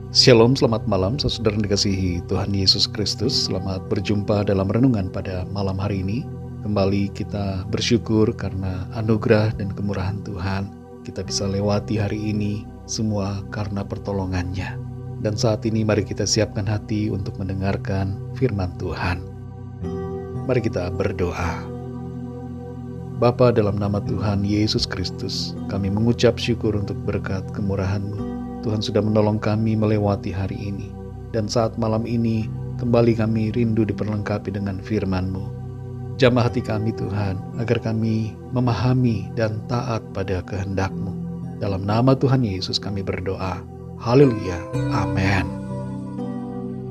Shalom, selamat malam saudara yang dikasihi Tuhan Yesus Kristus. Selamat berjumpa dalam renungan pada malam hari ini. Kembali kita bersyukur karena anugerah dan kemurahan Tuhan. Kita bisa lewati hari ini semua karena pertolongannya. Dan saat ini mari kita siapkan hati untuk mendengarkan firman Tuhan. Mari kita berdoa. Bapa, dalam nama Tuhan Yesus Kristus, kami mengucap syukur untuk berkat kemurahan-Mu. Tuhan sudah menolong kami melewati hari ini. Dan saat malam ini, kembali kami rindu diperlengkapi dengan firman-Mu. Jamah hati kami Tuhan, agar kami memahami dan taat pada kehendak-Mu. Dalam nama Tuhan Yesus kami berdoa. Haleluya. Amin.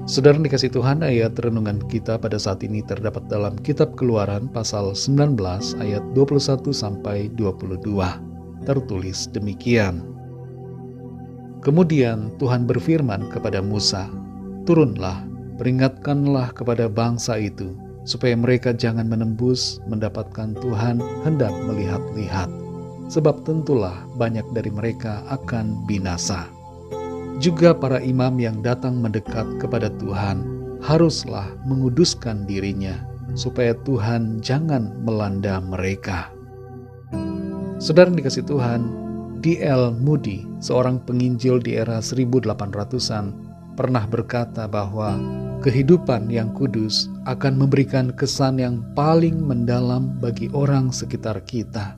Saudara dikasih Tuhan, ayat renungan kita pada saat ini terdapat dalam kitab Keluaran pasal 19 ayat 21-22. Tertulis demikian. Kemudian Tuhan berfirman kepada Musa, "Turunlah, peringatkanlah kepada bangsa itu, supaya mereka jangan menembus mendapatkan Tuhan hendak melihat-lihat, sebab tentulah banyak dari mereka akan binasa. Juga para imam yang datang mendekat kepada Tuhan, haruslah menguduskan dirinya, supaya Tuhan jangan melanda mereka." Saudara yang dikasih Tuhan, D.L. Moody, seorang penginjil di era 1800-an, pernah berkata bahwa kehidupan yang kudus akan memberikan kesan yang paling mendalam bagi orang sekitar kita.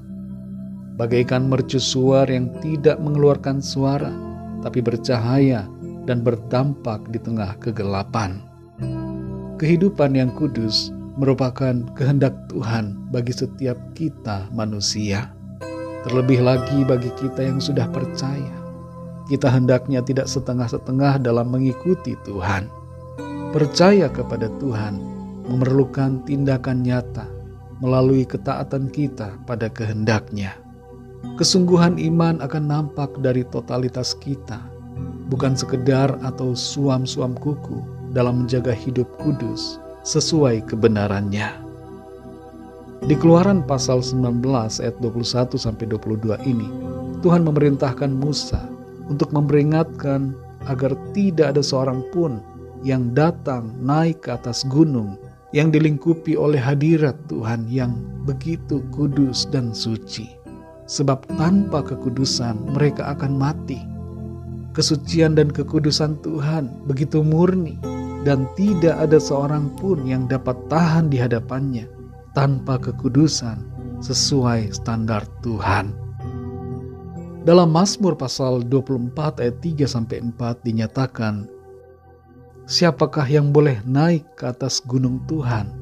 Bagaikan mercusuar yang tidak mengeluarkan suara, tapi bercahaya dan berdampak di tengah kegelapan. Kehidupan yang kudus merupakan kehendak Tuhan bagi setiap kita manusia. Terlebih lagi bagi kita yang sudah percaya, kita hendaknya tidak setengah-setengah dalam mengikuti Tuhan. Percaya kepada Tuhan memerlukan tindakan nyata melalui ketaatan kita pada kehendak-Nya. Kesungguhan iman akan nampak dari totalitas kita, bukan sekedar atau suam-suam kuku dalam menjaga hidup kudus sesuai kebenarannya. Di Keluaran pasal 19 ayat 21-22 ini, Tuhan memerintahkan Musa untuk memperingatkan agar tidak ada seorang pun yang datang naik ke atas gunung yang dilingkupi oleh hadirat Tuhan yang begitu kudus dan suci. Sebab tanpa kekudusan mereka akan mati. Kesucian dan kekudusan Tuhan begitu murni dan tidak ada seorang pun yang dapat tahan di hadapannya tanpa kekudusan sesuai standar Tuhan. Dalam Mazmur pasal 24 ayat 3-4 dinyatakan, "Siapakah yang boleh naik ke atas gunung Tuhan?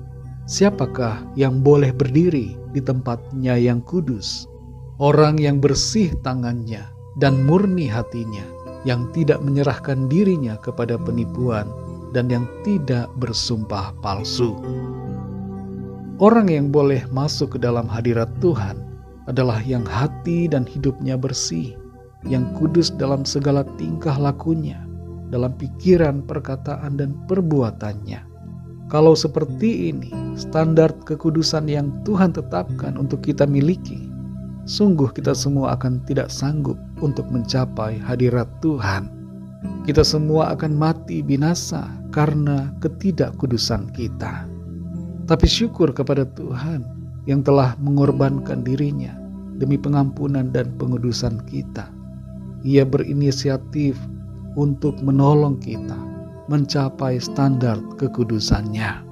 Siapakah yang boleh berdiri di tempat-Nya yang kudus? Orang yang bersih tangannya dan murni hatinya, yang tidak menyerahkan dirinya kepada penipuan dan yang tidak bersumpah palsu." Orang yang boleh masuk ke dalam hadirat Tuhan adalah yang hati dan hidupnya bersih, yang kudus dalam segala tingkah lakunya, dalam pikiran, perkataan, dan perbuatannya. Kalau seperti ini, standar kekudusan yang Tuhan tetapkan untuk kita miliki, sungguh kita semua akan tidak sanggup untuk mencapai hadirat Tuhan. Kita semua akan mati binasa karena ketidakkudusan kita. Tapi syukur kepada Tuhan yang telah mengorbankan dirinya demi pengampunan dan pengudusan kita. Ia berinisiatif untuk menolong kita mencapai standar kekudusannya.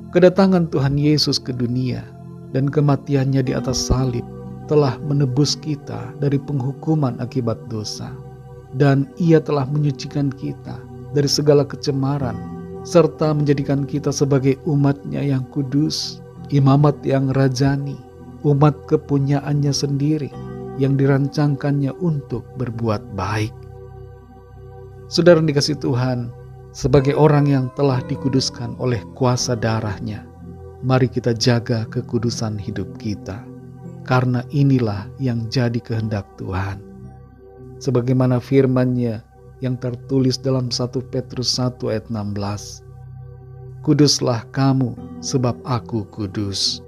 Kedatangan Tuhan Yesus ke dunia dan kematiannya di atas salib telah menebus kita dari penghukuman akibat dosa. Dan Ia telah menyucikan kita dari segala kecemaran, serta menjadikan kita sebagai umat-Nya yang kudus, imamat yang rajani, umat kepunyaannya sendiri yang dirancangkannya untuk berbuat baik. Saudara dikasih Tuhan, sebagai orang yang telah dikuduskan oleh kuasa darah-Nya, mari kita jaga kekudusan hidup kita, karena inilah yang jadi kehendak Tuhan. Sebagaimana firman-Nya yang tertulis dalam 1 Petrus 1 ayat 16. "Kuduslah kamu sebab aku kudus."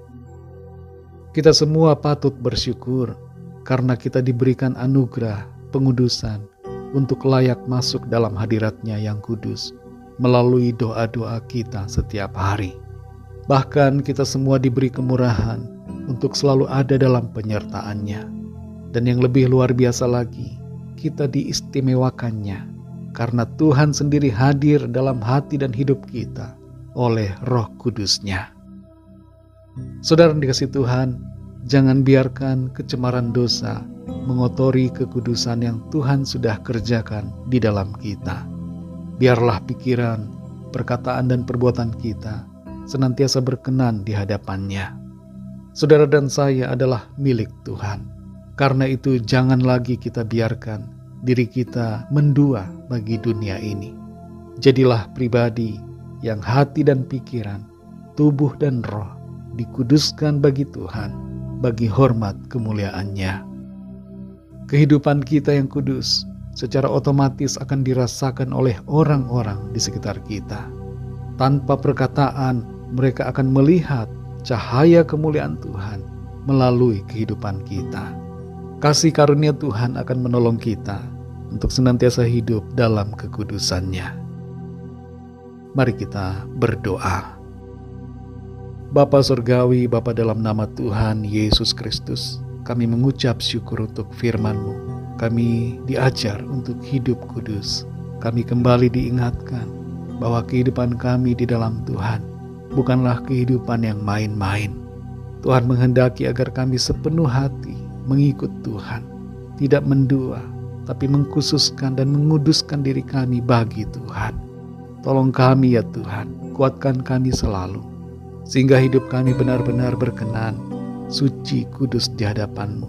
Kita semua patut bersyukur karena kita diberikan anugerah pengudusan untuk layak masuk dalam hadirat-Nya yang kudus melalui doa-doa kita setiap hari. Bahkan kita semua diberi kemurahan untuk selalu ada dalam penyertaan-Nya. Dan yang lebih luar biasa lagi, kita diistimewakannya karena Tuhan sendiri hadir dalam hati dan hidup kita oleh Roh Kudus-Nya. Saudara yang dikasihi Tuhan, jangan biarkan kecemaran dosa mengotori kekudusan yang Tuhan sudah kerjakan di dalam kita. Biarlah pikiran, perkataan, dan perbuatan kita senantiasa berkenan di hadapan-Nya. Saudara dan saya adalah milik Tuhan. Karena itu jangan lagi kita biarkan diri kita mendua bagi dunia ini. Jadilah pribadi yang hati dan pikiran, tubuh dan roh dikuduskan bagi Tuhan, bagi hormat kemuliaan-Nya. Kehidupan kita yang kudus secara otomatis akan dirasakan oleh orang-orang di sekitar kita. Tanpa perkataan, mereka akan melihat cahaya kemuliaan Tuhan melalui kehidupan kita. Kasih karunia Tuhan akan menolong kita untuk senantiasa hidup dalam kekudusan-Nya. Mari kita berdoa. Bapa Surgawi, Bapa dalam nama Tuhan Yesus Kristus, kami mengucap syukur untuk firman-Mu. Kami diajar untuk hidup kudus. Kami kembali diingatkan bahwa kehidupan kami di dalam Tuhan bukanlah kehidupan yang main-main. Tuhan menghendaki agar kami sepenuh hati mengikut Tuhan, tidak mendua, tapi mengkhususkan dan menguduskan diri kami bagi Tuhan. Tolong kami ya Tuhan, kuatkan kami selalu, sehingga hidup kami benar-benar berkenan, suci, kudus di hadapan-Mu.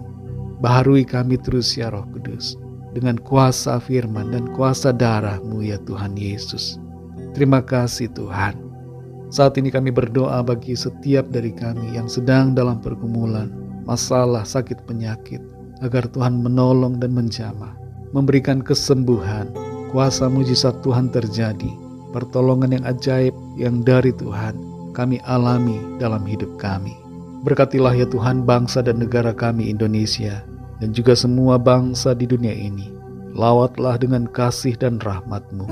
Baharui kami terus ya Roh Kudus, dengan kuasa firman dan kuasa darah-Mu ya Tuhan Yesus. Terima kasih Tuhan. Saat ini kami berdoa bagi setiap dari kami yang sedang dalam pergumulan, masalah, sakit, penyakit, agar Tuhan menolong dan menjamah, memberikan kesembuhan, kuasa mujizat Tuhan terjadi, pertolongan yang ajaib yang dari Tuhan kami alami dalam hidup kami. Berkatilah ya Tuhan bangsa dan negara kami Indonesia, dan juga semua bangsa di dunia ini. Lawatlah dengan kasih dan rahmat-Mu,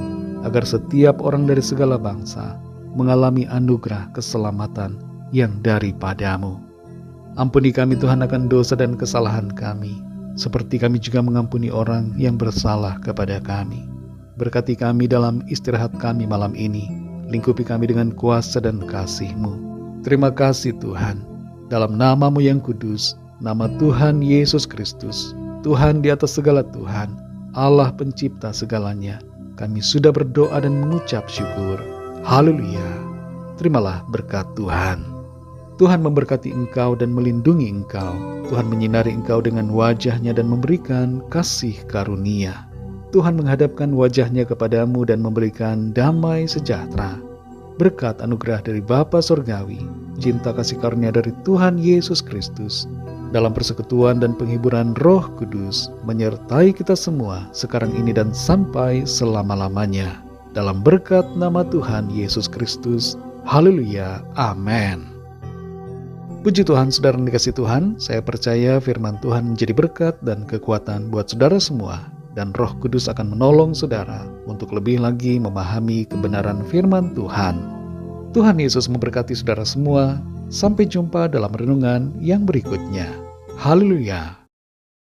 agar setiap orang dari segala bangsa mengalami anugerah keselamatan yang daripada-Mu. Ampuni kami Tuhan akan dosa dan kesalahan kami, seperti kami juga mengampuni orang yang bersalah kepada kami. Berkati kami dalam istirahat kami malam ini, lingkupi kami dengan kuasa dan kasih-Mu. Terima kasih Tuhan, dalam nama-Mu yang kudus, nama Tuhan Yesus Kristus, Tuhan di atas segala Tuhan, Allah pencipta segalanya, kami sudah berdoa dan mengucap syukur. Haleluya. Terimalah berkat Tuhan. Tuhan memberkati engkau dan melindungi engkau. Tuhan menyinari engkau dengan wajah-Nya dan memberikan kasih karunia. Tuhan menghadapkan wajah-Nya kepadamu dan memberikan damai sejahtera. Berkat anugerah dari Bapa Surgawi, cinta kasih karunia dari Tuhan Yesus Kristus, dalam persekutuan dan penghiburan Roh Kudus, menyertai kita semua sekarang ini dan sampai selama-lamanya. Dalam berkat nama Tuhan Yesus Kristus. Haleluya. Amin. Puji Tuhan, saudara yang dikasihi Tuhan, saya percaya firman Tuhan menjadi berkat dan kekuatan buat saudara semua, dan Roh Kudus akan menolong saudara untuk lebih lagi memahami kebenaran firman Tuhan. Tuhan Yesus memberkati saudara semua. Sampai jumpa dalam renungan yang berikutnya. Haleluya.